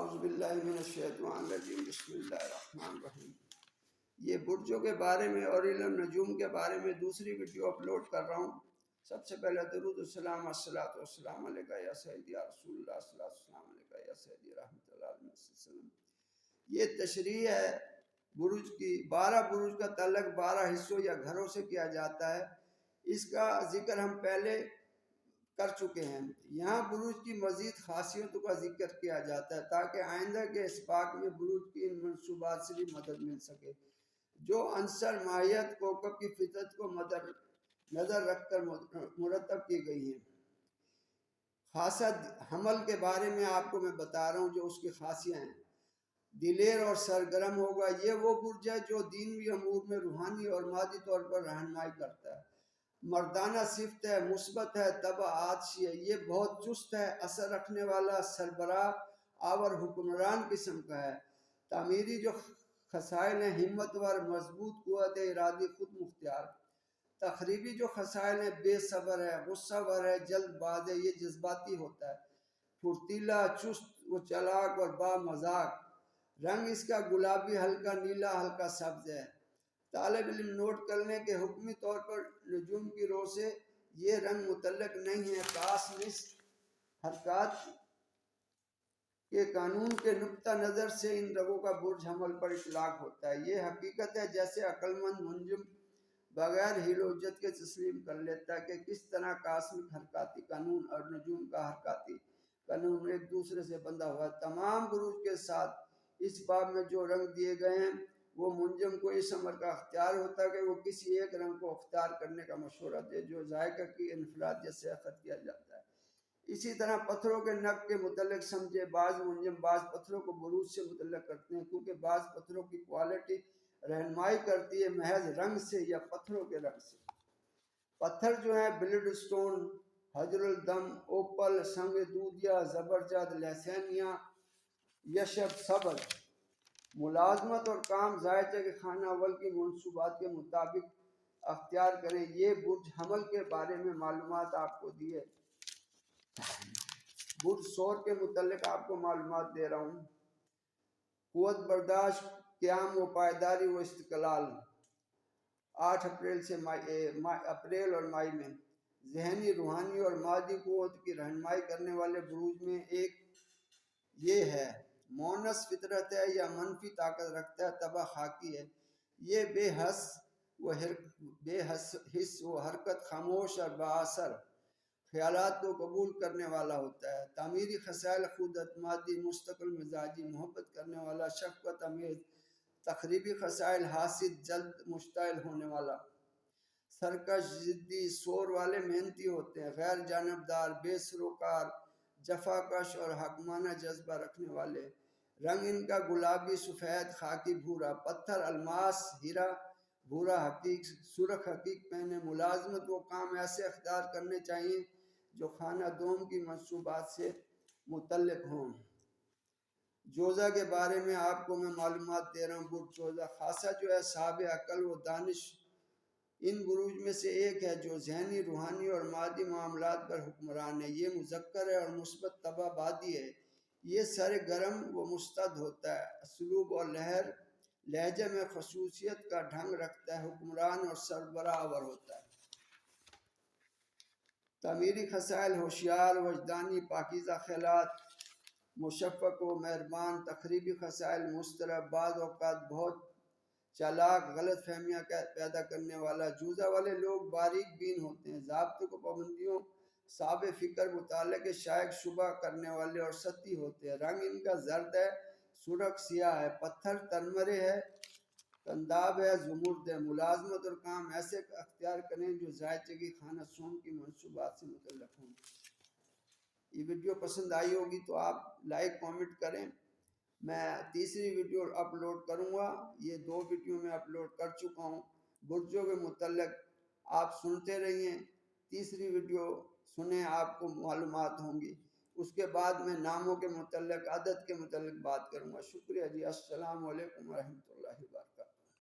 اعوذ باللہ من الشیطان الرجیم بسم اللہ الرحمن الرحیم۔ یہ برجوں کے بارے میں اور علم نجوم کے بارے میں دوسری ویڈیو اپلوڈ کر رہا ہوں۔ سب سے پہلے درود السلام الصلاۃ والسلام علیکہ یا سیدی یا رسول اللہ صلی اللہ علیہ وسلم علیکہ یا سیدی رحمۃ اللہ علیہ وسلم۔ یہ تشریح ہے برج کی۔ 12 برج کا تعلق 12 حصوں یا گھروں سے کیا جاتا ہے۔ اس کا ذکر ہم پہلے کر چکے ہیں۔ یہاں برج کی مزید خاصیتوں کا ذکر کیا جاتا ہے تاکہ آئندہ کے اسباق میں برج کی ان منصوبات سے بھی مدد مل سکے جو عنصر ماہیت کوکب کی فطرت کو نظر رکھ کر مرتب کی گئی ہیں۔ خاصہ حمل کے بارے میں آپ کو میں بتا رہا ہوں جو اس کی خاصیاں ہیں۔ دلیر اور سرگرم ہوگا، یہ وہ برج ہے جو دینوی امور میں روحانی اور مادی طور پر رہنمائی کرتا ہے۔ مردانہ صفت ہے، مثبت ہے، طبع عاطفی ہے، یہ بہت چست ہے، اثر رکھنے والا، سربراہ آور حکمران قسم کا ہے۔ تعمیری جو خصائل ہیں، ہمت ور، مضبوط، قوت ارادی، خود مختار۔ تخریبی جو خصائل ہیں، بے صبر ہے، غصہ ور ہے، جلد باز ہے، یہ جذباتی ہوتا ہے۔ پھرتیلا، چست و چالاک اور با مذاق۔ رنگ اس کا گلابی، ہلکا نیلا، ہلکا سبز ہے۔ طالب علم نوٹ کرنے کے حکمی طور پر نجوم کی رو سے یہ رنگ متعلق نہیں ہے۔ خاص نصف حرکات کے قانون کے نقطہ نظر سے ان رنگوں کا برج حمل پر اطلاق ہوتا ہے۔ یہ حقیقت ہے جیسے عقل مند منجم بغیر حیل و حجت کے تسلیم کر لیتا ہے کہ کس طرح کاسمک حرکاتی قانون اور نجوم کا حرکاتی قانون ایک دوسرے سے بندھا ہوا ہے۔ تمام بروج کے ساتھ اس باب میں جو رنگ دیے گئے ہیں وہ منجم کو اس امر کا اختیار ہوتا ہے کہ وہ کسی ایک رنگ کو اختیار کرنے کا مشورہ دے جو ذائقہ کی انفرادیت سے اخذ کیا جاتا ہے۔ اسی طرح پتھروں کے نگ کے متعلق سمجھے، بعض منجم بعض پتھروں کو بروج سے متعلق کرتے ہیں کیونکہ بعض پتھروں کی کوالٹی رہنمائی کرتی ہے محض رنگ سے یا پتھروں کے رنگ سے۔ پتھر جو ہیں بلڈ سٹون، حجر الدم، اوپل، سنگ دودیا، زبرجد، لہسینیا، یشب، صبر۔ ملازمت اور کام ذائقہ کے خانہ اول کی منصوبات کے مطابق اختیار کریں۔ یہ برج حمل کے بارے میں معلومات آپ کو دی ہے۔ برج ثور کے متعلق آپ کو معلومات دے رہا ہوں۔ قوت برداشت، قیام و پائیداری و استقلال 8 اپریل سے اپریل اور مئی میں۔ ذہنی، روحانی اور مادی قوت کی رہنمائی کرنے والے بروج میں ایک یہ ہے۔ مونس فطرت ہے یا منفی طاقت رکھتا ہے، طبع خاکی ہے۔ یہ بے حس و حرکت، خاموش اور بااثر خیالات کو قبول کرنے والا ہوتا ہے۔ تعمیری خصائل خود اعتمادی، مستقل مزاجی، محبت کرنے والا، شفقت آمیز۔ تخریبی خصائل حاسد، جلد مشتعل ہونے والا، سرکش، ضدی۔ ثور والے محنتی ہوتے ہیں، غیر جانبدار، بے سروکار، جفاکش اور حاکمانہ جذبہ رکھنے والے۔ رنگ ان کا گلابی، سفید، خاکی، بھورا۔ پتھر الماس، ہیرا، بھورا حقیق، سرخ حقیق پہنے۔ ملازمت و کام ایسے اختیار کرنے چاہیے جو خانہ دوم کی منصوبات سے متعلق ہوں۔ جوزہ کے بارے میں آپ کو میں معلومات دے رہا ہوں۔ برج جوزہ خاصہ جو ہے صاحب عقل و دانش ان بروج میں سے ایک ہے جو ذہنی، روحانی اور مادی معاملات پر حکمران ہے۔ یہ مذکر ہے اور مثبت طبع بادی ہے۔ یہ سرگرم و مستعد ہوتا ہے، اسلوب اور لہجے میں خصوصیت کا ڈھنگ رکھتا ہے، حکمران اور سربراہ آور ہوتا ہے۔ تعمیری خصائل ہوشیار، وجدانی، پاکیزہ خیالات، مشفق و مہربان۔ تخریبی خصائل مضطرب، بعض اوقات بہت چالاک، غلط فہمیاں پیدا کرنے والا۔ جوزہ والے لوگ باریک بین ہوتے ہیں، ضابطوں کو پابندیوں، صاحب فکر، مطالعے کے شائق شبہ کرنے والے اور سطحی ہوتے ہیں۔ رنگ ان کا زرد ہے، سرخ، سیاہ ہے۔ پتھر ترمرے ہے، قنداب ہے، زمرد ہے۔ ملازمت اور کام ایسے اختیار کریں جو ذائقہ کی خانہ سوم کی منصوبات سے متعلق ہوں۔ یہ ویڈیو پسند آئی ہوگی تو آپ لائک کامنٹ کریں۔ میں تیسری ویڈیو اپلوڈ کروں گا۔ یہ 2 ویڈیو میں اپلوڈ کر چکا ہوں۔ برجوں کے متعلق آپ سنتے رہیے، تیسری ویڈیو سنیں، آپ کو معلومات ہوں گی۔ اس کے بعد میں ناموں کے متعلق، عدد کے متعلق بات کروں گا۔ شکریہ جی، السلام علیکم ورحمۃ اللہ وبرکاتہ۔